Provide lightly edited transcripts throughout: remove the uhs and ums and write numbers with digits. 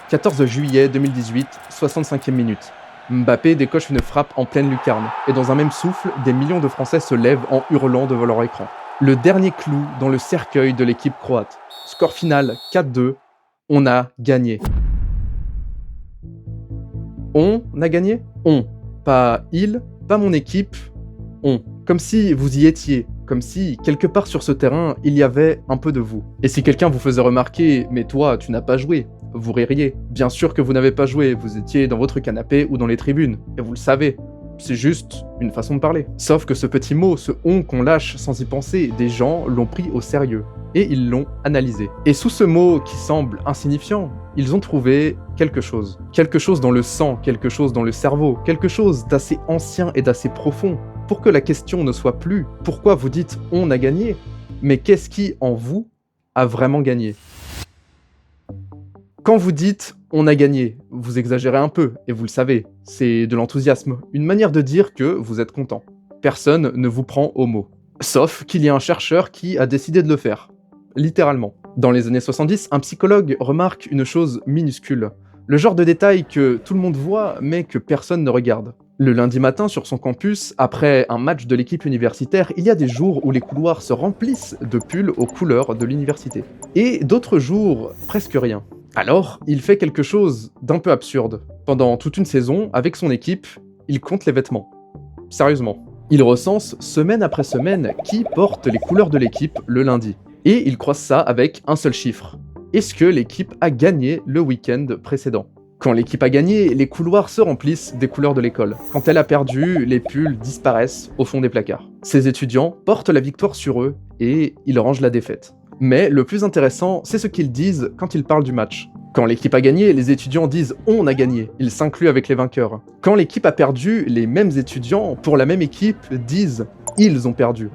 14 juillet 2018, 65e minute. Mbappé décoche une frappe en pleine lucarne, et dans un même souffle, des millions de Français se lèvent en hurlant devant leur écran. Le dernier clou dans le cercueil de l'équipe croate. Score final 4-2, on a gagné. On a gagné ? On. Pas il, pas mon équipe, on. Comme si vous y étiez, comme si, quelque part sur ce terrain, il y avait un peu de vous. Et si quelqu'un vous faisait remarquer « mais toi, tu n'as pas joué », vous ririez. Bien sûr que vous n'avez pas joué, vous étiez dans votre canapé ou dans les tribunes, et vous le savez. C'est juste une façon de parler. Sauf que ce petit mot, ce « on » qu'on lâche sans y penser, des gens l'ont pris au sérieux. Et ils l'ont analysé. Et sous ce mot qui semble insignifiant, ils ont trouvé quelque chose. Quelque chose dans le sang, quelque chose dans le cerveau, quelque chose d'assez ancien et d'assez profond, pour que la question ne soit plus « pourquoi vous dites « on a gagné », mais qu'est-ce qui, en vous, a vraiment gagné ? Quand vous dites « on a gagné », vous exagérez un peu, et vous le savez, c'est de l'enthousiasme, une manière de dire que vous êtes content. Personne ne vous prend au mot. Sauf qu'il y a un chercheur qui a décidé de le faire. Littéralement. Dans les années 70, un psychologue remarque une chose minuscule. Le genre de détail que tout le monde voit, mais que personne ne regarde. Le lundi matin, sur son campus, après un match de l'équipe universitaire, il y a des jours où les couloirs se remplissent de pulls aux couleurs de l'université. Et d'autres jours, presque rien. Alors, il fait quelque chose d'un peu absurde. Pendant toute une saison, avec son équipe, il compte les vêtements. Sérieusement. Il recense, semaine après semaine, qui porte les couleurs de l'équipe le lundi. Et il croise ça avec un seul chiffre. Est-ce que l'équipe a gagné le week-end précédent ? Quand l'équipe a gagné, les couloirs se remplissent des couleurs de l'école. Quand elle a perdu, les pulls disparaissent au fond des placards. Ces étudiants portent la victoire sur eux et ils rangent la défaite. Mais le plus intéressant, c'est ce qu'ils disent quand ils parlent du match. Quand l'équipe a gagné, les étudiants disent « on a gagné », ils s'incluent avec les vainqueurs. Quand l'équipe a perdu, les mêmes étudiants, pour la même équipe, disent « ils ont perdu ».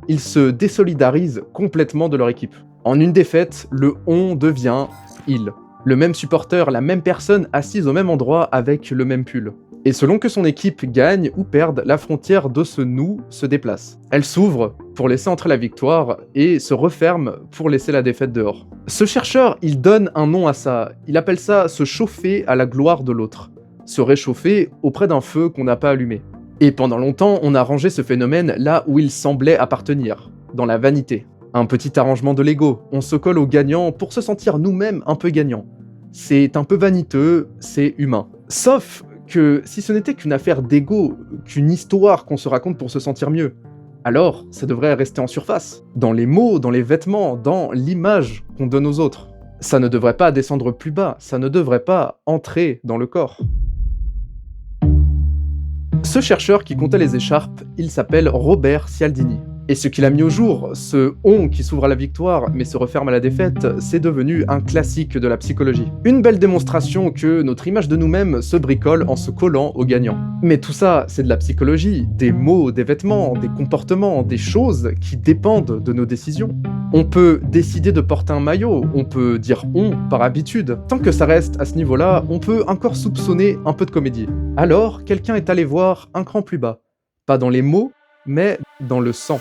Ils se désolidarisent complètement de leur équipe. En une défaite, le « on » devient « il ». Le même supporter, la même personne assise au même endroit avec le même pull. Et selon que son équipe gagne ou perde, la frontière de ce « nous » se déplace. Elle s'ouvre pour laisser entrer la victoire et se referme pour laisser la défaite dehors. Ce chercheur, il donne un nom à ça. Il appelle ça « se chauffer à la gloire de l'autre ». Se réchauffer auprès d'un feu qu'on n'a pas allumé. Et pendant longtemps, on a rangé ce phénomène là où il semblait appartenir, dans la vanité. Un petit arrangement de l'ego, on se colle aux gagnants pour se sentir nous-mêmes un peu gagnants. C'est un peu vaniteux, c'est humain. Sauf que si ce n'était qu'une affaire d'ego, qu'une histoire qu'on se raconte pour se sentir mieux, alors ça devrait rester en surface, dans les mots, dans les vêtements, dans l'image qu'on donne aux autres. Ça ne devrait pas descendre plus bas, ça ne devrait pas entrer dans le corps. Ce chercheur qui comptait les écharpes, il s'appelle Robert Cialdini. Et ce qu'il a mis au jour, ce « on » qui s'ouvre à la victoire mais se referme à la défaite, c'est devenu un classique de la psychologie. Une belle démonstration que notre image de nous-mêmes se bricole en se collant aux gagnants. Mais tout ça, c'est de la psychologie, des mots, des vêtements, des comportements, des choses qui dépendent de nos décisions. On peut décider de porter un maillot, on peut dire « on » par habitude. Tant que ça reste à ce niveau-là, on peut encore soupçonner un peu de comédie. Alors, quelqu'un est allé voir un cran plus bas. Pas dans les mots, mais dans le sang.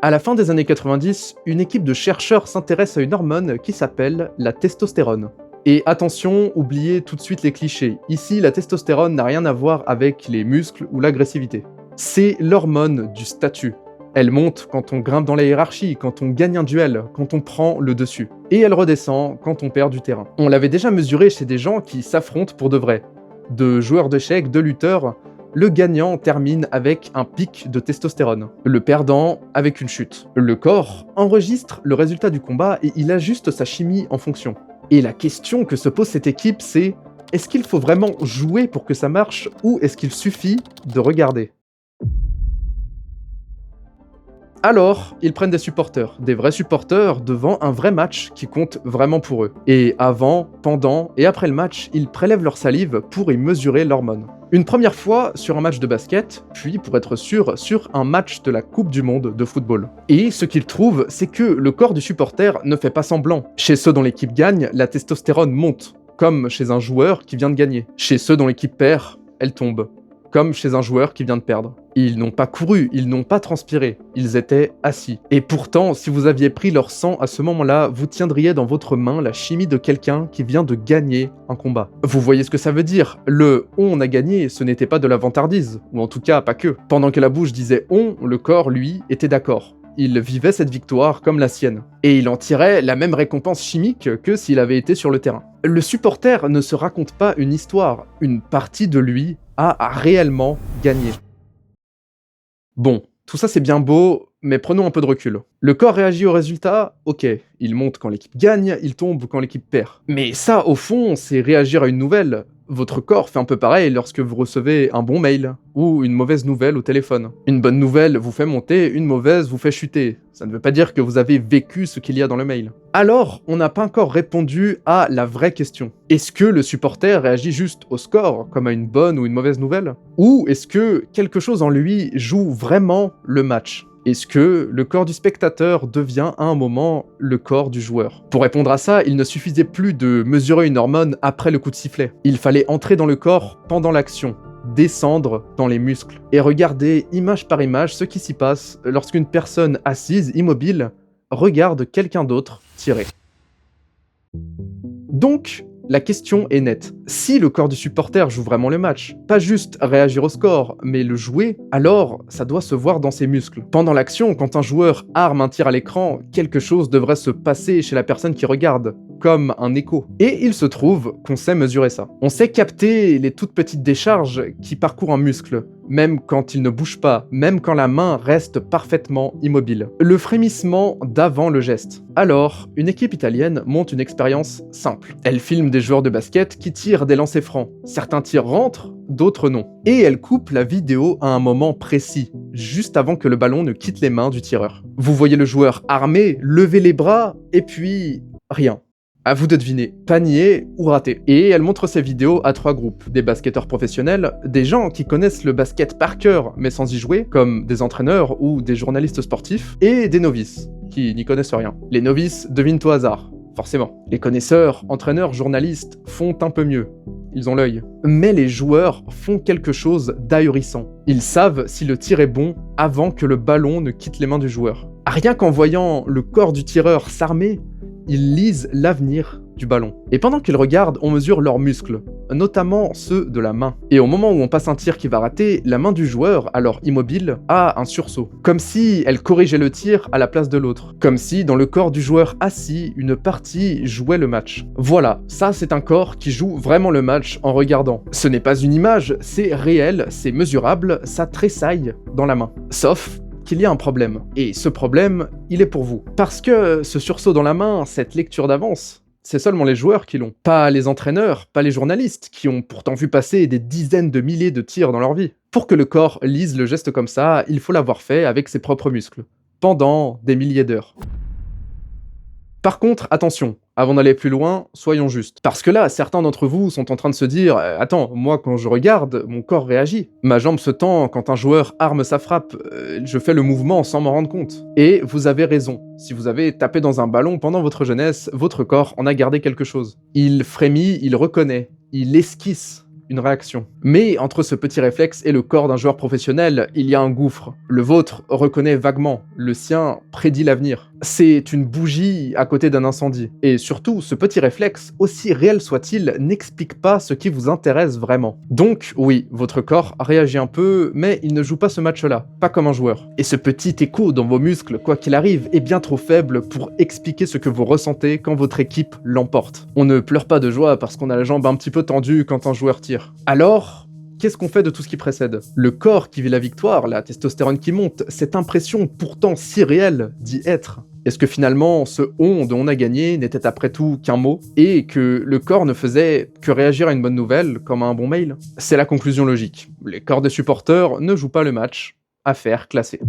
À la fin des années 90, une équipe de chercheurs s'intéresse à une hormone qui s'appelle la testostérone. Et attention, oubliez tout de suite les clichés. Ici, la testostérone n'a rien à voir avec les muscles ou l'agressivité. C'est l'hormone du statut. Elle monte quand on grimpe dans la hiérarchie, quand on gagne un duel, quand on prend le dessus. Et elle redescend quand on perd du terrain. On l'avait déjà mesuré chez des gens qui s'affrontent pour de vrai. De joueurs d'échecs, de lutteurs, le gagnant termine avec un pic de testostérone, le perdant avec une chute. Le corps enregistre le résultat du combat et il ajuste sa chimie en fonction. Et la question que se pose cette équipe, c'est est-ce qu'il faut vraiment jouer pour que ça marche ou est-ce qu'il suffit de regarder ? Alors, ils prennent des supporters, des vrais supporters devant un vrai match qui compte vraiment pour eux. Et avant, pendant et après le match, ils prélèvent leur salive pour y mesurer l'hormone. Une première fois sur un match de basket, puis pour être sûr, sur un match de la Coupe du Monde de football. Et ce qu'ils trouvent, c'est que le corps du supporter ne fait pas semblant. Chez ceux dont l'équipe gagne, la testostérone monte, comme chez un joueur qui vient de gagner. Chez ceux dont l'équipe perd, elle tombe, comme chez un joueur qui vient de perdre. Ils n'ont pas couru, ils n'ont pas transpiré, ils étaient assis. Et pourtant, si vous aviez pris leur sang à ce moment-là, vous tiendriez dans votre main la chimie de quelqu'un qui vient de gagner un combat. Vous voyez ce que ça veut dire? Le « on a gagné », ce n'était pas de la vantardise, ou en tout cas pas que. Pendant que la bouche disait « on », le corps, lui, était d'accord. Il vivait cette victoire comme la sienne. Et il en tirait la même récompense chimique que s'il avait été sur le terrain. Le supporter ne se raconte pas une histoire, une partie de lui a réellement gagné. Bon, tout ça c'est bien beau, mais prenons un peu de recul. Le corps réagit au résultat, ok, il monte quand l'équipe gagne, il tombe quand l'équipe perd. Mais ça, au fond, c'est réagir à une nouvelle. Votre corps fait un peu pareil lorsque vous recevez un bon mail, ou une mauvaise nouvelle au téléphone. Une bonne nouvelle vous fait monter, une mauvaise vous fait chuter. Ça ne veut pas dire que vous avez vécu ce qu'il y a dans le mail. Alors, on n'a pas encore répondu à la vraie question. Est-ce que le supporter réagit juste au score, comme à une bonne ou une mauvaise nouvelle? Ou est-ce que quelque chose en lui joue vraiment le match? Est-ce que le corps du spectateur devient à un moment le corps du joueur? Pour répondre à ça, il ne suffisait plus de mesurer une hormone après le coup de sifflet. Il fallait entrer dans le corps pendant l'action, descendre dans les muscles, et regarder image par image ce qui s'y passe lorsqu'une personne assise, immobile, regarde quelqu'un d'autre tirer. Donc, la question est nette. Si le corps du supporter joue vraiment le match, pas juste réagir au score, mais le jouer, alors ça doit se voir dans ses muscles. Pendant l'action, quand un joueur arme un tir à l'écran, quelque chose devrait se passer chez la personne qui regarde, comme un écho. Et il se trouve qu'on sait mesurer ça. On sait capter les toutes petites décharges qui parcourent un muscle, même quand il ne bouge pas, même quand la main reste parfaitement immobile. Le frémissement d'avant le geste. Alors, une équipe italienne monte une expérience simple. Elle filme des joueurs de basket qui tirent des lancers francs. Certains tirs rentrent, d'autres non. Et elle coupe la vidéo à un moment précis, juste avant que le ballon ne quitte les mains du tireur. Vous voyez le joueur armé, lever les bras, et puis rien. À vous de deviner, panier ou raté. Et elle montre ces vidéos à 3 groupes. Des basketteurs professionnels, des gens qui connaissent le basket par cœur mais sans y jouer, comme des entraîneurs ou des journalistes sportifs, et des novices, qui n'y connaissent rien. Les novices devinent au hasard, forcément. Les connaisseurs, entraîneurs, journalistes font un peu mieux. Ils ont l'œil. Mais les joueurs font quelque chose d'ahurissant. Ils savent si le tir est bon avant que le ballon ne quitte les mains du joueur. Rien qu'en voyant le corps du tireur s'armer, ils lisent l'avenir du ballon. Et pendant qu'ils regardent, on mesure leurs muscles, notamment ceux de la main. Et au moment où on passe un tir qui va rater, la main du joueur, alors immobile, a un sursaut. Comme si elle corrigeait le tir à la place de l'autre. Comme si, dans le corps du joueur assis, une partie jouait le match. Voilà, ça c'est un corps qui joue vraiment le match en regardant. Ce n'est pas une image, c'est réel, c'est mesurable, ça tressaille dans la main. Sauf qu'il y a un problème. Et ce problème, il est pour vous. Parce que ce sursaut dans la main, cette lecture d'avance, c'est seulement les joueurs qui l'ont. Pas les entraîneurs, pas les journalistes, qui ont pourtant vu passer des dizaines de milliers de tirs dans leur vie. Pour que le corps lise le geste comme ça, il faut l'avoir fait avec ses propres muscles. Pendant des milliers d'heures. Par contre, attention, avant d'aller plus loin, soyons justes. Parce que là, certains d'entre vous sont en train de se dire « Attends, moi quand je regarde, mon corps réagit. Ma jambe se tend quand un joueur arme sa frappe, je fais le mouvement sans m'en rendre compte. » Et vous avez raison. Si vous avez tapé dans un ballon pendant votre jeunesse, votre corps en a gardé quelque chose. Il frémit, il reconnaît, il esquisse une réaction. Mais entre ce petit réflexe et le corps d'un joueur professionnel, il y a un gouffre. Le vôtre reconnaît vaguement, le sien prédit l'avenir. C'est une bougie à côté d'un incendie. Et surtout, ce petit réflexe, aussi réel soit-il, n'explique pas ce qui vous intéresse vraiment. Donc, oui, votre corps réagit un peu, mais il ne joue pas ce match-là, pas comme un joueur. Et ce petit écho dans vos muscles, quoi qu'il arrive, est bien trop faible pour expliquer ce que vous ressentez quand votre équipe l'emporte. On ne pleure pas de joie parce qu'on a la jambe un petit peu tendue quand un joueur tire. Alors, qu'est-ce qu'on fait de tout ce qui précède? Le corps qui vit la victoire, la testostérone qui monte, cette impression pourtant si réelle d'y être. Est-ce que finalement, ce « on » de « on a gagné » n'était après tout qu'un mot, et que le corps ne faisait que réagir à une bonne nouvelle, comme à un bon mail? C'est la conclusion logique. Les corps des supporters ne jouent pas le match. Affaire classée.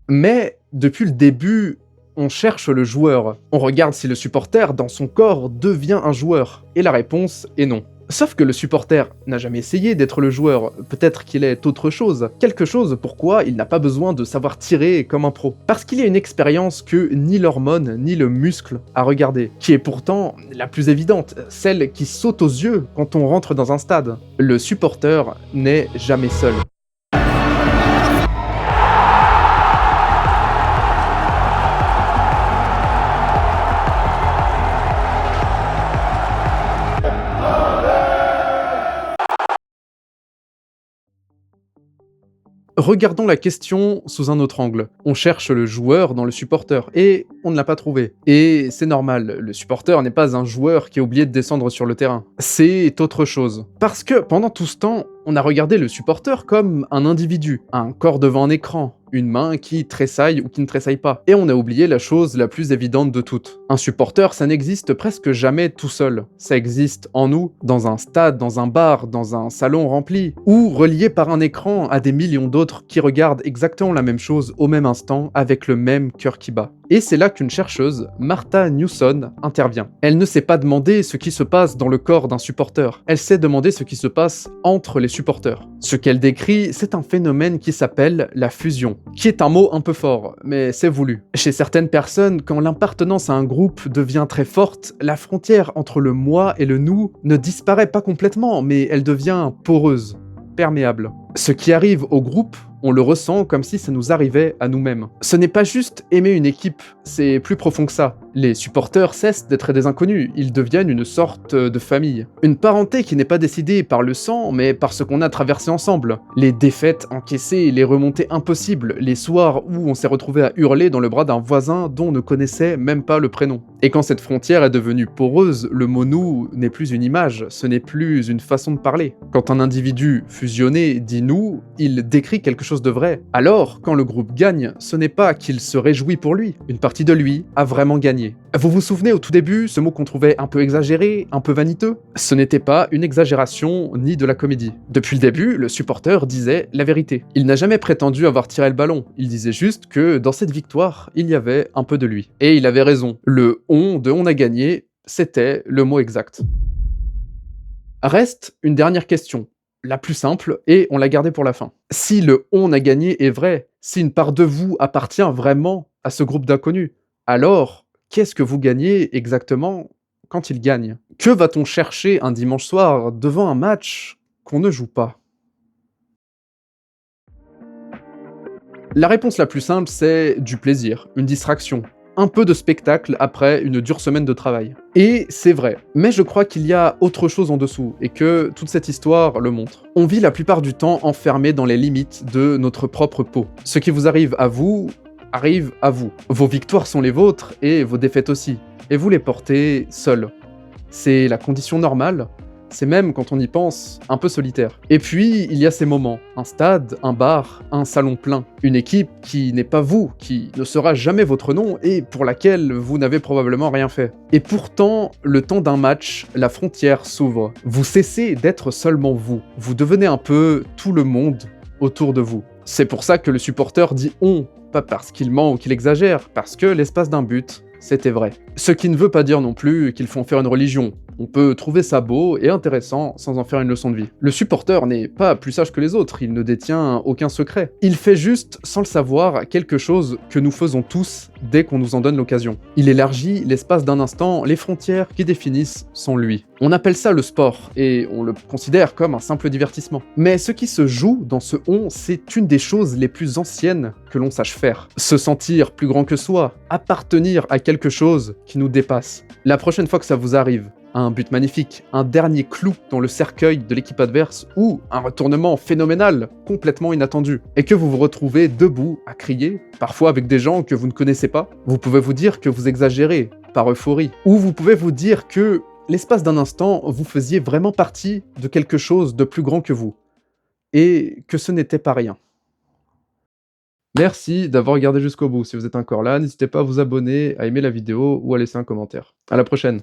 Mais, depuis le début, on cherche le joueur. On regarde si le supporter, dans son corps, devient un joueur. Et la réponse est non. Sauf que le supporter n'a jamais essayé d'être le joueur, peut-être qu'il est autre chose. Quelque chose pourquoi il n'a pas besoin de savoir tirer comme un pro. Parce qu'il y a une expérience que ni l'hormone ni le muscle a regardé, qui est pourtant la plus évidente, celle qui saute aux yeux quand on rentre dans un stade. Le supporter n'est jamais seul. Regardons la question sous un autre angle. On cherche le joueur dans le supporter, et on ne l'a pas trouvé. Et c'est normal, le supporter n'est pas un joueur qui a oublié de descendre sur le terrain. C'est autre chose. Parce que pendant tout ce temps, on a regardé le supporter comme un individu, un corps devant un écran, une main qui tressaille ou qui ne tressaille pas. Et on a oublié la chose la plus évidente de toutes. Un supporter, ça n'existe presque jamais tout seul. Ça existe en nous, dans un stade, dans un bar, dans un salon rempli, ou relié par un écran à des millions d'autres qui regardent exactement la même chose au même instant, avec le même cœur qui bat. Et c'est là qu'une chercheuse, Martha Newson, intervient. Elle ne s'est pas demandé ce qui se passe dans le corps d'un supporter, elle s'est demandé ce qui se passe entre les supporters. Ce qu'elle décrit, c'est un phénomène qui s'appelle la fusion, qui est un mot un peu fort, mais c'est voulu. Chez certaines personnes, quand l'appartenance à un groupe devient très forte, la frontière entre le moi et le nous ne disparaît pas complètement, mais elle devient poreuse, perméable. Ce qui arrive au groupe, on le ressent comme si ça nous arrivait à nous-mêmes. Ce n'est pas juste aimer une équipe, c'est plus profond que ça. Les supporters cessent d'être des inconnus, ils deviennent une sorte de famille. Une parenté qui n'est pas décidée par le sang, mais par ce qu'on a traversé ensemble. Les défaites encaissées, les remontées impossibles, les soirs où on s'est retrouvé à hurler dans le bras d'un voisin dont on ne connaissait même pas le prénom. Et quand cette frontière est devenue poreuse, le mot nous n'est plus une image, ce n'est plus une façon de parler. Quand un individu fusionné dit nous, il décrit quelque chose de vrai. Alors, quand le groupe gagne, ce n'est pas qu'il se réjouit pour lui, une partie de lui a vraiment gagné. Vous vous souvenez au tout début, ce mot qu'on trouvait un peu exagéré, un peu vaniteux? Ce n'était pas une exagération ni de la comédie. Depuis le début, le supporter disait la vérité. Il n'a jamais prétendu avoir tiré le ballon, il disait juste que dans cette victoire, il y avait un peu de lui. Et il avait raison. Le on de on a gagné, c'était le mot exact. Reste une dernière question, la plus simple, et on l'a gardée pour la fin. Si le on a gagné est vrai, si une part de vous appartient vraiment à ce groupe d'inconnus, alors qu'est-ce que vous gagnez exactement quand il gagne? Que va-t-on chercher un dimanche soir devant un match qu'on ne joue pas? La réponse la plus simple, c'est du plaisir, une distraction, un peu de spectacle après une dure semaine de travail. Et c'est vrai, mais je crois qu'il y a autre chose en dessous, et que toute cette histoire le montre. On vit la plupart du temps enfermé dans les limites de notre propre peau. Ce qui vous arrive à vous, arrive à vous. Vos victoires sont les vôtres, et vos défaites aussi. Et vous les portez seuls. C'est la condition normale. C'est même, quand on y pense, un peu solitaire. Et puis, il y a ces moments. Un stade, un bar, un salon plein. Une équipe qui n'est pas vous, qui ne sera jamais votre nom et pour laquelle vous n'avez probablement rien fait. Et pourtant, le temps d'un match, la frontière s'ouvre. Vous cessez d'être seulement vous. Vous devenez un peu tout le monde autour de vous. C'est pour ça que le supporter dit « on », pas parce qu'il ment ou qu'il exagère, parce que l'espace d'un but, c'était vrai. Ce qui ne veut pas dire non plus qu'il faut en faire une religion. On peut trouver ça beau et intéressant sans en faire une leçon de vie. Le supporter n'est pas plus sage que les autres, il ne détient aucun secret. Il fait juste, sans le savoir, quelque chose que nous faisons tous dès qu'on nous en donne l'occasion. Il élargit l'espace d'un instant, les frontières qui définissent son lui. On appelle ça le sport, et on le considère comme un simple divertissement. Mais ce qui se joue dans ce on, c'est une des choses les plus anciennes que l'on sache faire. Se sentir plus grand que soi, appartenir à quelque chose qui nous dépasse. La prochaine fois que ça vous arrive, un but magnifique, un dernier clou dans le cercueil de l'équipe adverse ou un retournement phénoménal, complètement inattendu, et que vous vous retrouvez debout à crier, parfois avec des gens que vous ne connaissez pas, vous pouvez vous dire que vous exagérez par euphorie, ou vous pouvez vous dire que l'espace d'un instant, vous faisiez vraiment partie de quelque chose de plus grand que vous, et que ce n'était pas rien. Merci d'avoir regardé jusqu'au bout. Si vous êtes encore là, n'hésitez pas à vous abonner, à aimer la vidéo ou à laisser un commentaire. À la prochaine.